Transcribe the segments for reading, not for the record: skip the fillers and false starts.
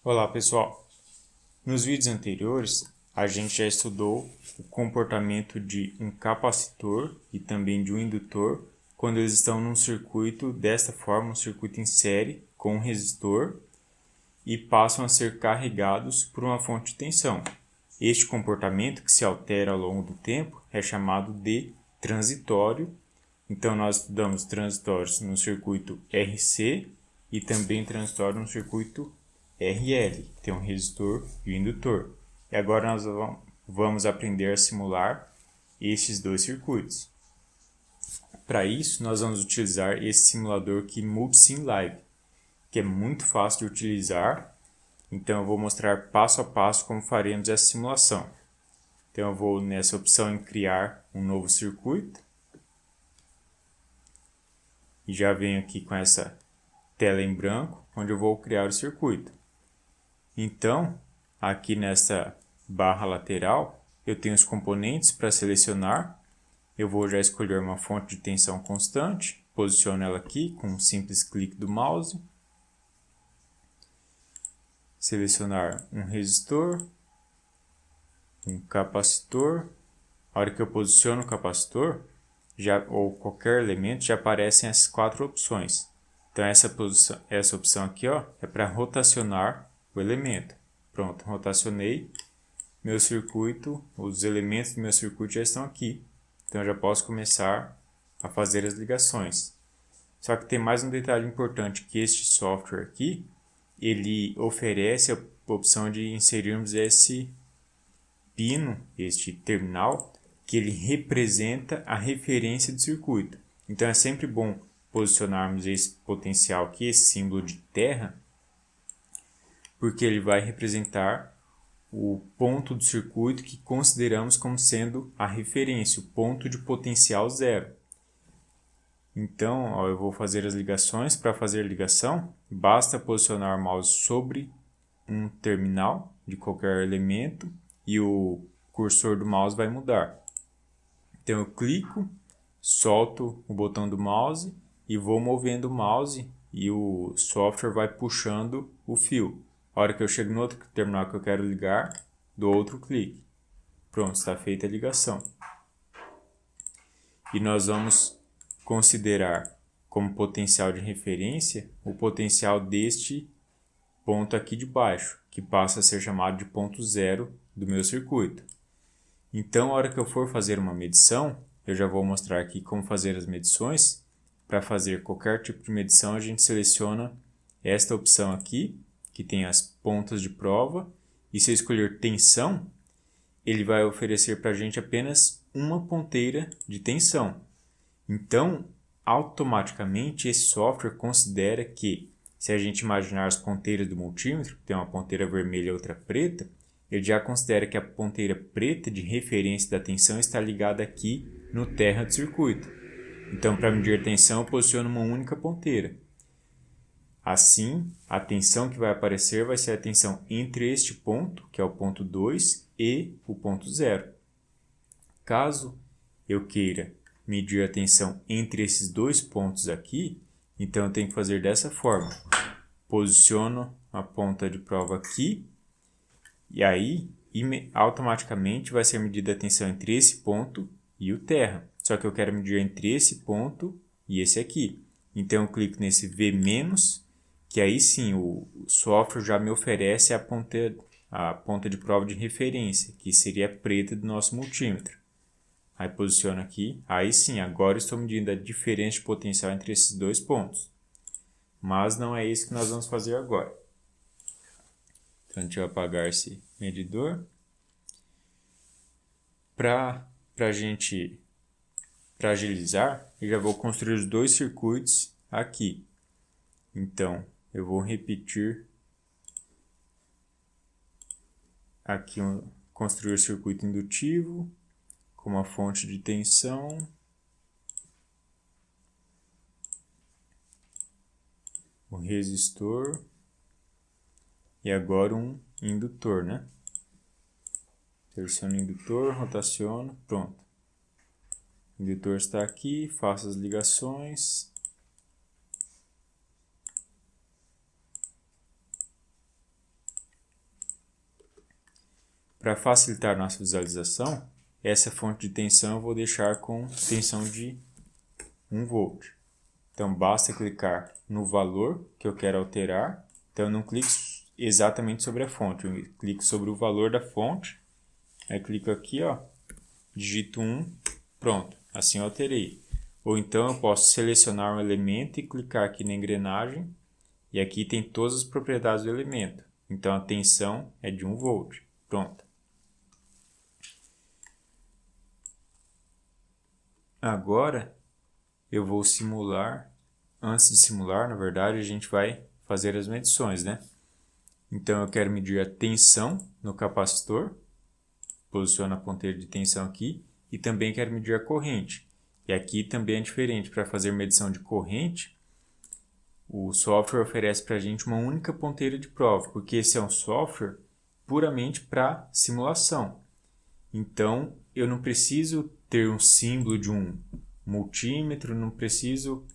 Olá pessoal, nos vídeos anteriores a gente já estudou o comportamento de um capacitor e também de um indutor quando eles estão num circuito desta forma, um circuito em série com um resistor e passam a ser carregados por uma fonte de tensão. Este comportamento que se altera ao longo do tempo é chamado de transitório. Então nós estudamos transitórios no circuito RC e também transitório no circuito RL, tem um resistor e um indutor. E agora nós vamos aprender a simular estes dois circuitos. Para isso, nós vamos utilizar esse simulador aqui Multisim Live, que é muito fácil de utilizar. Então eu vou mostrar passo a passo como faremos essa simulação. Então eu vou nessa opção em criar um novo circuito. E já venho aqui com essa tela em branco, onde eu vou criar o circuito. Então, aqui nessa barra lateral, eu tenho os componentes para selecionar. Eu vou já escolher uma fonte de tensão constante, posiciono ela aqui com um simples clique do mouse. Selecionar um resistor, um capacitor. A hora que eu posiciono o capacitor, ou qualquer elemento, já aparecem as quatro opções. Então essa opção aqui é para rotacionar o elemento. Pronto, rotacionei meu circuito, os elementos do meu circuito já estão aqui. Então eu já posso começar a fazer as ligações. Só que tem mais um detalhe importante, que este software aqui, ele oferece a opção de inserirmos esse pino, este terminal, que ele representa a referência do circuito. Então é sempre bom posicionarmos esse potencial aqui, esse símbolo de terra, porque ele vai representar o ponto do circuito que consideramos como sendo a referência, o ponto de potencial zero. Então, eu vou fazer as ligações. Para fazer a ligação, basta posicionar o mouse sobre um terminal de qualquer elemento e o cursor do mouse vai mudar. Então eu clico, solto o botão do mouse e vou movendo o mouse e o software vai puxando o fio. A hora que eu chego no outro terminal que eu quero ligar, dou outro clique. Pronto, está feita a ligação. E nós vamos considerar como potencial de referência o potencial deste ponto aqui de baixo, que passa a ser chamado de ponto zero do meu circuito. Então, a hora que eu for fazer uma medição, eu já vou mostrar aqui como fazer as medições. Para fazer qualquer tipo de medição, a gente seleciona esta opção aqui, que tem as pontas de prova. E se eu escolher tensão, ele vai oferecer para a gente apenas uma ponteira de tensão. Então, automaticamente, esse software considera que, se a gente imaginar as ponteiras do multímetro, tem uma ponteira vermelha e outra preta, ele já considera que a ponteira preta de referência da tensão está ligada aqui no terra do circuito. Então, para medir a tensão, eu posiciono uma única ponteira. Assim, a tensão que vai aparecer vai ser a tensão entre este ponto, que é o ponto 2, e o ponto 0. Caso eu queira medir a tensão entre esses dois pontos aqui, então eu tenho que fazer dessa forma. Posiciono a ponta de prova aqui, e aí automaticamente vai ser medida a tensão entre esse ponto e o terra. Só que eu quero medir entre esse ponto e esse aqui. Então eu clico nesse V-, que aí sim o software já me oferece a ponta de prova de referência, que seria a preta do nosso multímetro. Aí posiciono aqui, aí sim, agora estou medindo a diferença de potencial entre esses dois pontos. Mas não é isso que nós vamos fazer agora. Então, deixa eu apagar esse medidor. Para agilizar, eu já vou construir os dois circuitos aqui. Então, eu vou repetir aqui, construir o circuito indutivo com uma fonte de tensão. O resistor. E agora um indutor, né? Seleciono o indutor, rotaciono, pronto. O indutor está aqui, faço as ligações. para facilitar nossa visualização, essa fonte de tensão eu vou deixar com tensão de 1 volt. Então, basta clicar no valor que eu quero alterar. Então, eu não clico exatamente sobre a fonte, eu clico sobre o valor da fonte. Aí, clico aqui, ó, digito 1, pronto, assim eu alterei. Ou então, eu posso selecionar um elemento e clicar aqui na engrenagem. E aqui tem todas as propriedades do elemento. Então, a tensão é de 1 volt. Pronto. Agora, eu vou simular. Antes de simular, na verdade, a gente vai fazer as medições, né? Então, eu quero medir a tensão no capacitor. Posiciono a ponteira de tensão aqui. E também quero medir a corrente. E aqui também é diferente. Para fazer medição de corrente, o software oferece para a gente uma única ponteira de prova, porque esse é um software puramente para simulação. Então, eu não preciso ter um símbolo de um multímetro, não preciso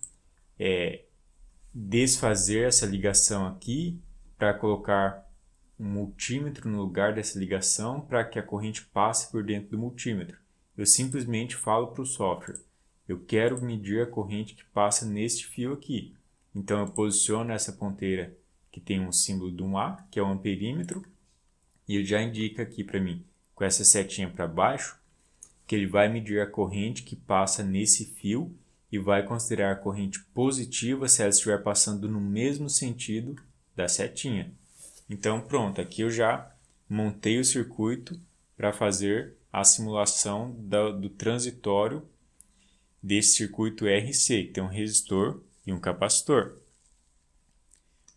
desfazer essa ligação aqui para colocar um multímetro no lugar dessa ligação para que a corrente passe por dentro do multímetro. Eu simplesmente falo para o software, eu quero medir a corrente que passa neste fio aqui. Então, eu posiciono essa ponteira que tem um símbolo de um A, que é o amperímetro, e ele já indica aqui para mim, com essa setinha para baixo, que ele vai medir a corrente que passa nesse fio e vai considerar a corrente positiva se ela estiver passando no mesmo sentido da setinha. Então, pronto, aqui eu já montei o circuito para fazer a simulação do transitório desse circuito RC, que tem um resistor e um capacitor.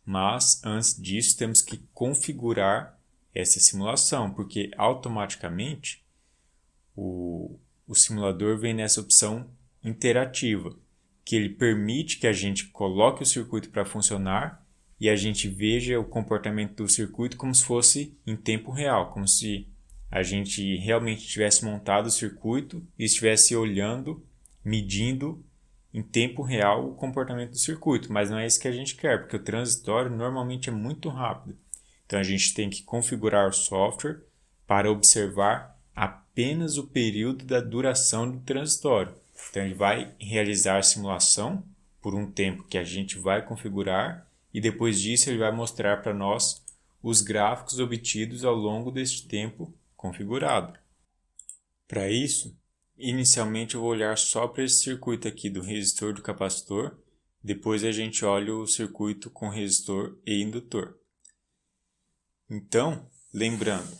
Mas, antes disso, temos que configurar essa simulação, porque automaticamente o simulador vem nessa opção interativa, que ele permite que a gente coloque o circuito para funcionar e a gente veja o comportamento do circuito como se fosse em tempo real, como se a gente realmente tivesse montado o circuito e estivesse olhando, medindo em tempo real o comportamento do circuito, mas não é isso que a gente quer, porque o transitório normalmente é muito rápido. Então a gente tem que configurar o software para observar apenas o período da duração do transitório. Então ele vai realizar a simulação por um tempo que a gente vai configurar e depois disso ele vai mostrar para nós os gráficos obtidos ao longo deste tempo configurado. Para isso, inicialmente eu vou olhar só para esse circuito aqui do resistor e do capacitor, depois a gente olha o circuito com resistor e indutor. Então, lembrando,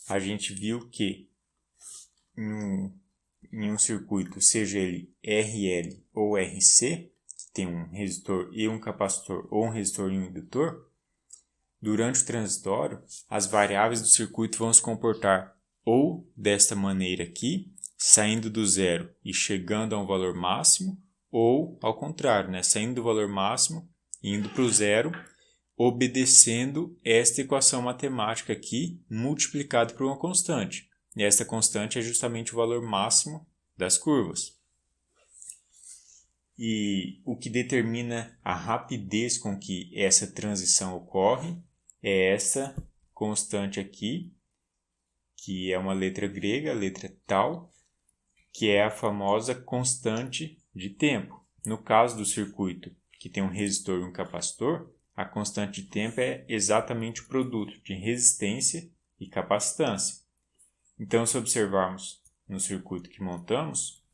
a gente viu que em um circuito, seja ele RL ou RC, que tem um resistor e um capacitor, ou um resistor e um indutor, durante o transitório, as variáveis do circuito vão se comportar ou desta maneira aqui, saindo do zero e chegando a um valor máximo, ou ao contrário, né? Saindo do valor máximo e indo para o zero, obedecendo esta equação matemática aqui, multiplicado por uma constante. E esta constante é justamente o valor máximo das curvas. E o que determina a rapidez com que essa transição ocorre é essa constante aqui, que é uma letra grega, a letra tau, que é a famosa constante de tempo. No caso do circuito que tem um resistor e um capacitor, a constante de tempo é exatamente o produto de resistência e capacitância. Então, se observarmos no circuito que montamos,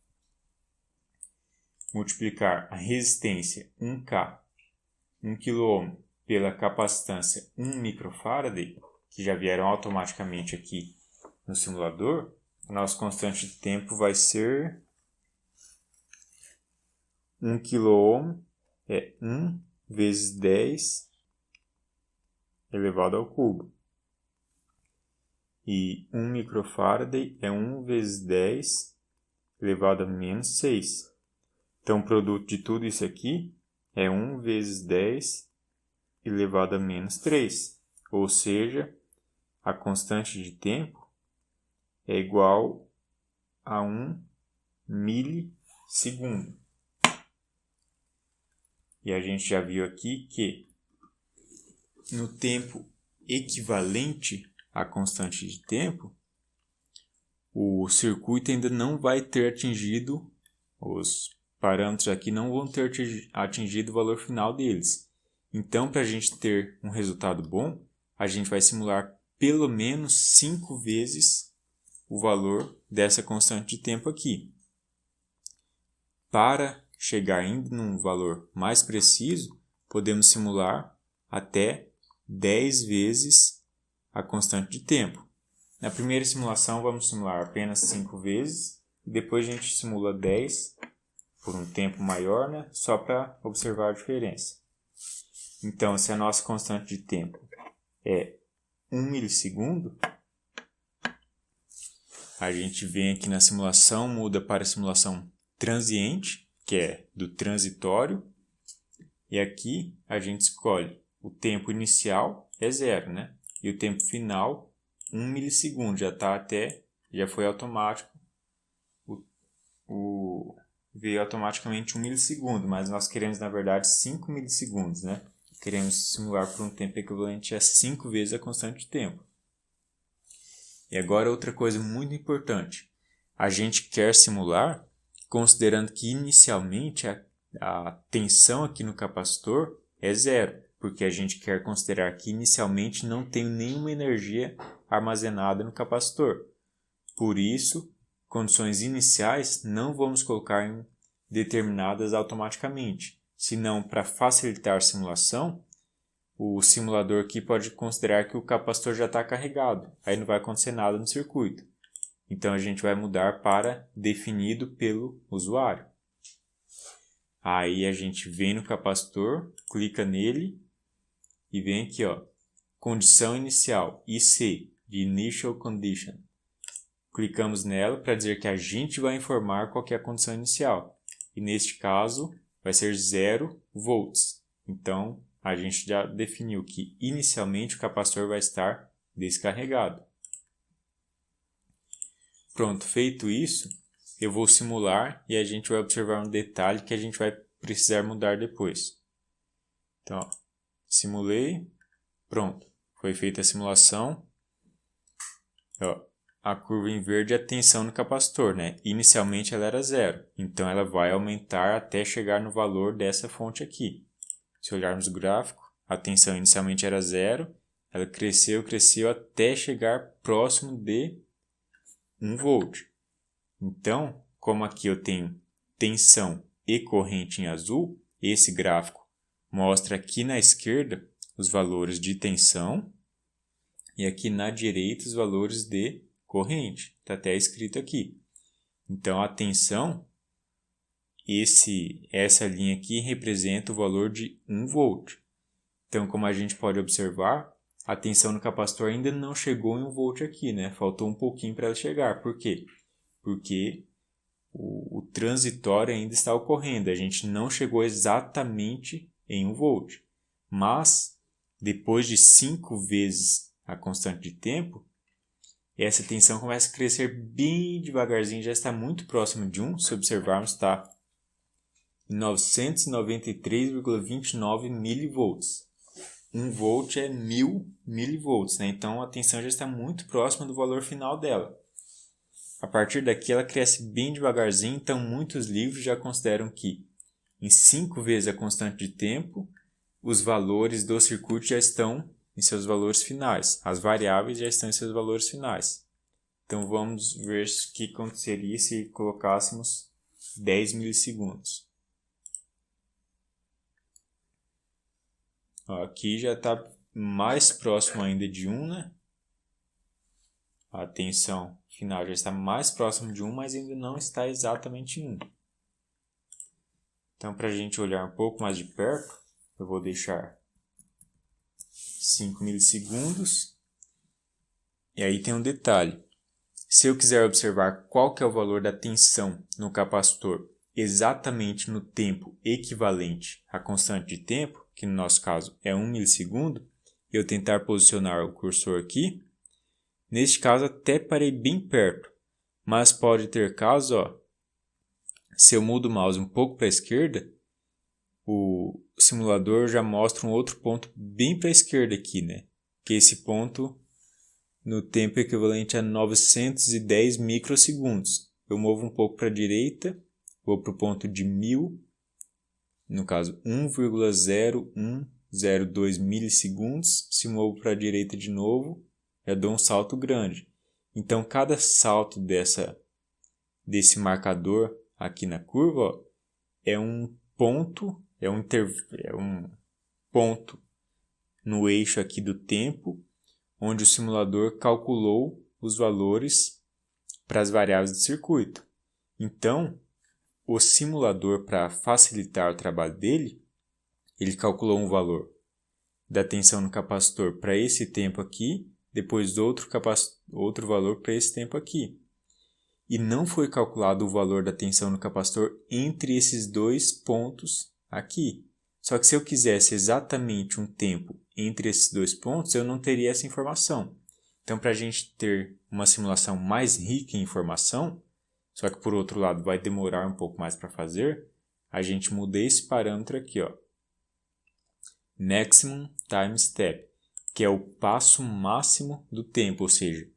multiplicar a resistência 1K, 1 kΩ, pela capacitância 1 microfarad, que já vieram automaticamente aqui no simulador, a nossa constante de tempo vai ser 1 kΩ é 1 vezes 10 elevado ao cubo. E 1 microfarad é 1 vezes 10 elevado a menos 6. Então, o produto de tudo isso aqui é 1 vezes 10 elevado a menos 3. Ou seja, a constante de tempo é igual a 1 milissegundo. E a gente já viu aqui que no tempo equivalente à constante de tempo, o circuito ainda não vai ter atingido, os parâmetros aqui não vão ter atingido o valor final deles. Então, para a gente ter um resultado bom, a gente vai simular pelo menos 5 vezes o valor dessa constante de tempo aqui. Para chegar ainda num valor mais preciso, podemos simular até 10 vezes a constante de tempo. Na primeira simulação, vamos simular apenas 5 vezes, e depois a gente simula 10 por um tempo maior, né? Só para observar a diferença. Então, se a nossa constante de tempo é 1 milissegundo, a gente vem aqui na simulação, muda para a simulação transiente, que é do transitório, e aqui a gente escolhe o tempo inicial é 0, né? E o tempo final 1 milissegundo, já foi automático, veio automaticamente 1 milissegundo, mas nós queremos na verdade 5 milissegundos, né? Queremos simular por um tempo equivalente a 5 vezes a constante de tempo. E agora outra coisa muito importante, a gente quer simular considerando que inicialmente a tensão aqui no capacitor é 0, porque a gente quer considerar que inicialmente não tem nenhuma energia armazenada no capacitor. Por isso, condições iniciais não vamos colocar em determinadas automaticamente, senão para facilitar a simulação, o simulador aqui pode considerar que o capacitor já está carregado, aí não vai acontecer nada no circuito. Então a gente vai mudar para definido pelo usuário. Aí a gente vem no capacitor, clica nele e vem aqui, ó, condição inicial, IC, de Initial Condition. Clicamos nela para dizer que a gente vai informar qual que é a condição inicial. E neste caso vai ser 0 volts. Então a gente já definiu que inicialmente o capacitor vai estar descarregado. Pronto, feito isso, eu vou simular e a gente vai observar um detalhe que a gente vai precisar mudar depois. Então, ó, simulei, pronto, foi feita a simulação. Ó, a curva em verde é a tensão no capacitor, né? Inicialmente ela era 0, então ela vai aumentar até chegar no valor dessa fonte aqui. Se olharmos o gráfico, a tensão inicialmente era 0, ela cresceu até chegar próximo de 1 volt. Então, como aqui eu tenho tensão e corrente em azul, esse gráfico mostra aqui na esquerda os valores de tensão e aqui na direita os valores de corrente. Está até escrito aqui. Então, a tensão, essa linha aqui representa o valor de 1 volt. Então, como a gente pode observar, a tensão no capacitor ainda não chegou em 1 volt aqui, né? Faltou um pouquinho para ela chegar. Por quê? Porque o transitório ainda está ocorrendo. A gente não chegou exatamente em 1 volt. Mas, depois de 5 vezes a constante de tempo, essa tensão começa a crescer bem devagarzinho, já está muito próximo de 1. Se observarmos, está em 993,29 milivolts. 1 volt é 1000 milivolts, né? Então a tensão já está muito próxima do valor final dela. A partir daqui ela cresce bem devagarzinho, então muitos livros já consideram que em 5 vezes a constante de tempo, os valores do circuito já estão em seus valores finais. As variáveis já estão em seus valores finais. Então vamos ver o que aconteceria se colocássemos 10 milissegundos. Ó, aqui já está mais próximo ainda de 1, né? A tensão final já está mais próximo de 1, mas ainda não está exatamente em 1. Então, para a gente olhar um pouco mais de perto, eu vou deixar 5 milissegundos. E aí tem um detalhe. Se eu quiser observar qual que é o valor da tensão no capacitor exatamente no tempo equivalente à constante de tempo, que no nosso caso é 1 milissegundo, eu tentar posicionar o cursor aqui. Neste caso até parei bem perto, mas pode ter casos, ó, se eu mudo o mouse um pouco para a esquerda, o simulador já mostra um outro ponto bem para a esquerda aqui, né? que esse ponto no tempo equivalente a 910 microsegundos. Eu movo um pouco para a direita, vou para o ponto de 1000, no caso 1,0102 milissegundos. Se movo para a direita de novo, já dou um salto grande. Então, cada salto desse marcador aqui na curva, ó, é um ponto no eixo aqui do tempo, onde o simulador calculou os valores para as variáveis do circuito. Então, o simulador, para facilitar o trabalho dele, ele calculou um valor da tensão no capacitor para esse tempo aqui, depois outro valor para esse tempo aqui. E não foi calculado o valor da tensão no capacitor entre esses dois pontos aqui. Só que se eu quisesse exatamente um tempo entre esses dois pontos, eu não teria essa informação. Então, para a gente ter uma simulação mais rica em informação, só que por outro lado vai demorar um pouco mais para fazer, a gente muda esse parâmetro aqui, ó, Maximum Time Step, que é o passo máximo do tempo, ou seja,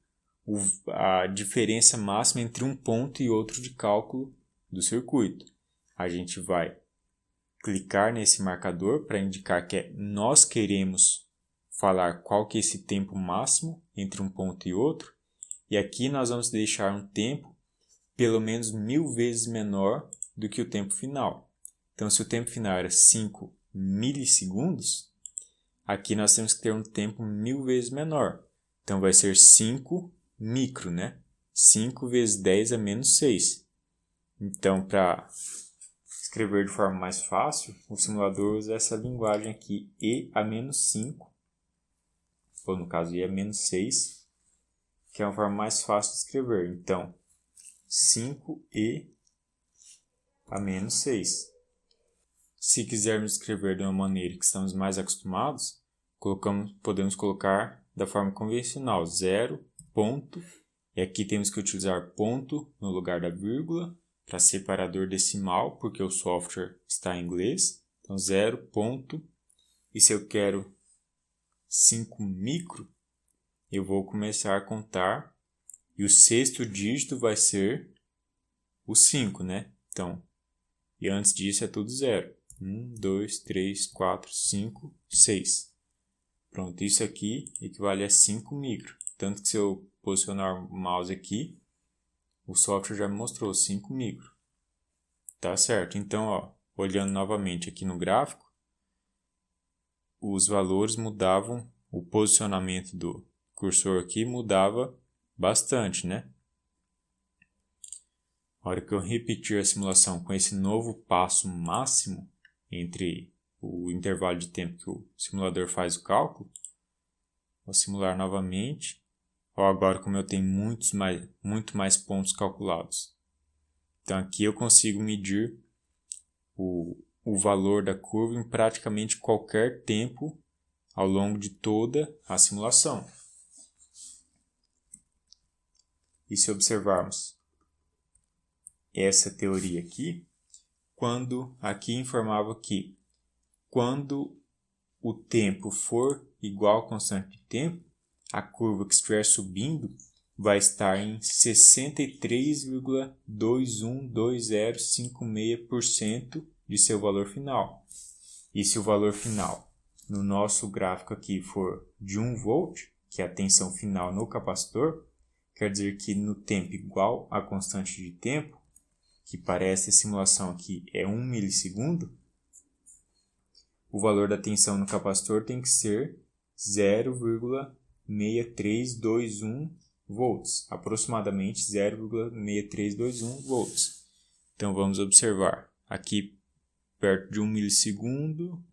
a diferença máxima entre um ponto e outro de cálculo do circuito. A gente vai clicar nesse marcador para indicar que nós queremos falar qual que é esse tempo máximo entre um ponto e outro, e aqui nós vamos deixar um tempo pelo menos 1000 vezes menor do que o tempo final. Então, se o tempo final era 5 milissegundos, aqui nós temos que ter um tempo 1000 vezes menor. Então, vai ser 5 micro, né? 5 vezes 10 a menos 6. Então, para escrever de forma mais fácil, o simulador usa essa linguagem aqui, E a menos 5, ou no caso, E a menos 6, que é uma forma mais fácil de escrever. Então, 5E a menos 6. Se quisermos escrever de uma maneira que estamos mais acostumados, podemos colocar da forma convencional, 0, ponto, e aqui temos que utilizar ponto no lugar da vírgula, para separador decimal, porque o software está em inglês. Então, 0, ponto, e se eu quero 5 micro, eu vou começar a contar, e o sexto dígito vai ser o 5, né? Então, e antes disso é tudo 0. 1, 2, 3, 4, 5, 6. Pronto, isso aqui equivale a 5 micro. Tanto que se eu posicionar o mouse aqui, o software já me mostrou 5 micro. Tá certo? Então, ó, olhando novamente aqui no gráfico, os valores mudavam, o posicionamento do cursor aqui mudava bastante, né? A hora que eu repetir a simulação com esse novo passo máximo entre o intervalo de tempo que o simulador faz o cálculo, vou simular novamente. Ó, agora como eu tenho muito mais pontos calculados. Então aqui eu consigo medir o valor da curva em praticamente qualquer tempo ao longo de toda a simulação. E se observarmos essa teoria aqui, quando aqui informava que quando o tempo for igual à constante de tempo, a curva que estiver subindo vai estar em 63,212056% de seu valor final. E se o valor final no nosso gráfico aqui for de 1 volt, que é a tensão final no capacitor, quer dizer que no tempo igual à constante de tempo, que para essa simulação aqui é 1 milissegundo, o valor da tensão no capacitor tem que ser 0,6321 volts, aproximadamente 0,6321 volts. Então vamos observar aqui perto de 1 milissegundo,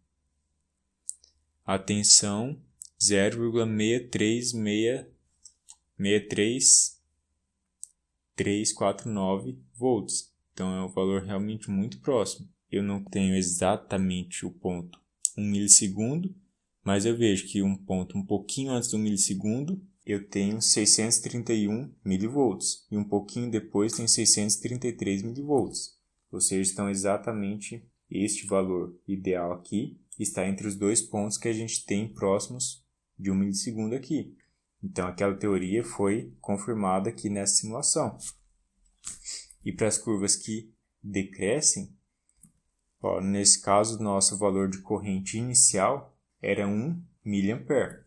a tensão 0,63349 volts. Então é um valor realmente muito próximo. Eu não tenho exatamente o ponto 1 milissegundo, mas eu vejo que um ponto um pouquinho antes do milissegundo eu tenho 631 milivolts e um pouquinho depois tenho 633 milivolts. Ou seja, estão exatamente este valor ideal aqui, está entre os dois pontos que a gente tem próximos de 1 milissegundo aqui. Então, aquela teoria foi confirmada aqui nessa simulação. E para as curvas que decrescem, ó, nesse caso, nosso valor de corrente inicial era 1 mA.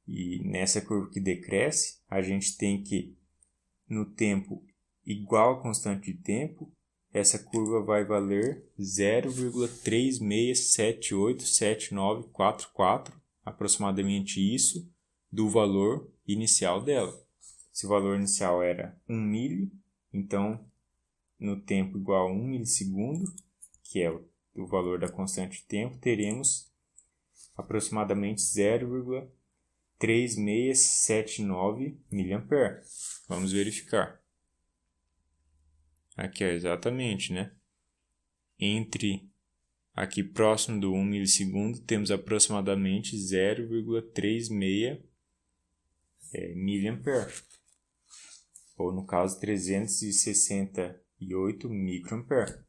E nessa curva que decresce, a gente tem que, no tempo igual à constante de tempo, essa curva vai valer 0,36787944, aproximadamente isso, do valor inicial dela. Se o valor inicial era 1 mili, então no tempo igual a 1 milissegundo, que é o valor da constante de tempo, teremos aproximadamente 0,3679 mA. Vamos verificar. Aqui, ó, exatamente, né? Entre aqui próximo do 1 milissegundo, temos aproximadamente 0,36 mA. Ou no caso, 368 microampere.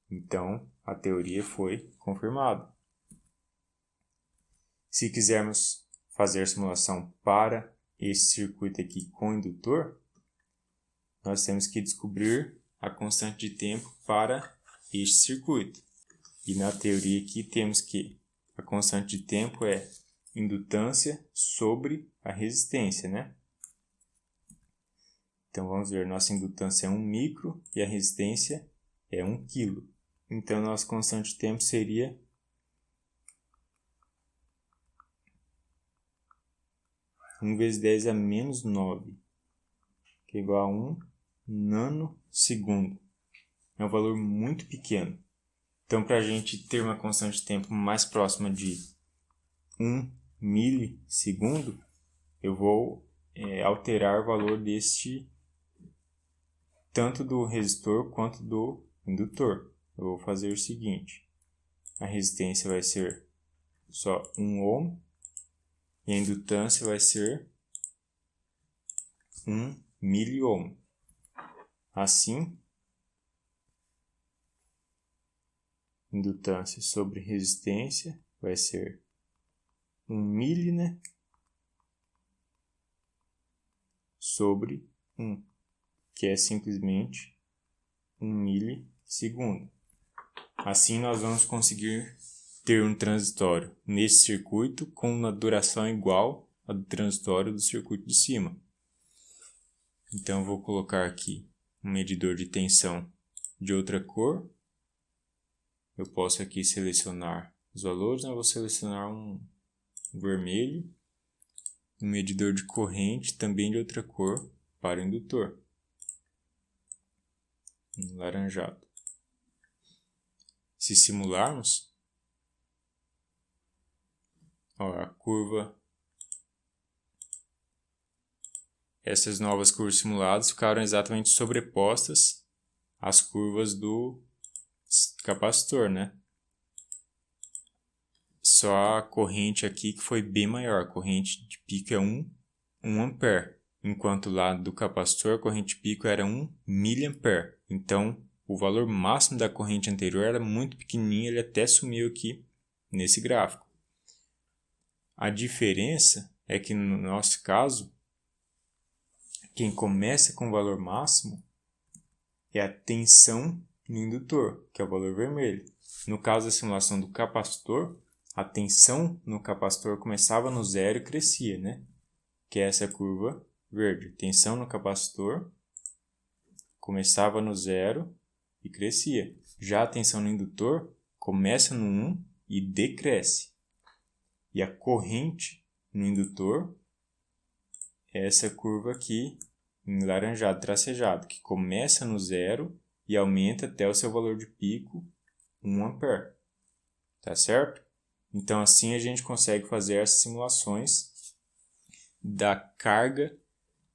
Então, a teoria foi confirmada. Se quisermos fazer a simulação para esse circuito aqui com indutor, nós temos que descobrir a constante de tempo para este circuito. E na teoria aqui temos que a constante de tempo é indutância sobre a resistência, né? Então vamos ver, nossa indutância é 1 micro e a resistência é 1 quilo. Então nossa constante de tempo seria 1 vezes 10 a menos 9, que é igual a 1 nanosegundo. É um valor muito pequeno. Então, para a gente ter uma constante de tempo mais próxima de 1 milissegundo, eu vou alterar o valor deste, tanto do resistor quanto do indutor. Eu vou fazer o seguinte: a resistência vai ser só 1 ohm e a indutância vai ser 1 miliohm. Assim, indutância sobre resistência vai ser 1 mili, né? Sobre 1, que é simplesmente 1 milissegundo. Assim, nós vamos conseguir ter um transitório nesse circuito com uma duração igual ao do transitório do circuito de cima. Então, eu vou colocar aqui um medidor de tensão de outra cor. Eu posso aqui selecionar os valores, né? Eu vou selecionar um vermelho, um medidor de corrente também de outra cor para o indutor, um laranjado. Se simularmos, ó, a curva, essas novas curvas simuladas ficaram exatamente sobrepostas às curvas do capacitor, né? Só a corrente aqui que foi bem maior, a corrente de pico é 1 ampere, enquanto lá do capacitor a corrente de pico era 1 miliampere. Então, o valor máximo da corrente anterior era muito pequenininho, ele até sumiu aqui nesse gráfico. A diferença é que no nosso caso, quem começa com o valor máximo é a tensão no indutor, que é o valor vermelho. No caso da simulação do capacitor, a tensão no capacitor começava no zero e crescia, né? Que é essa curva verde. Tensão no capacitor começava no zero e crescia. Já a tensão no indutor começa no 1 e decresce. E a corrente no indutor é essa curva aqui, em laranjado tracejado, que começa no zero e aumenta até o seu valor de pico, 1 ampere. Tá certo? Então, assim a gente consegue fazer as simulações da carga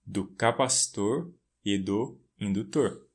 do capacitor e do indutor.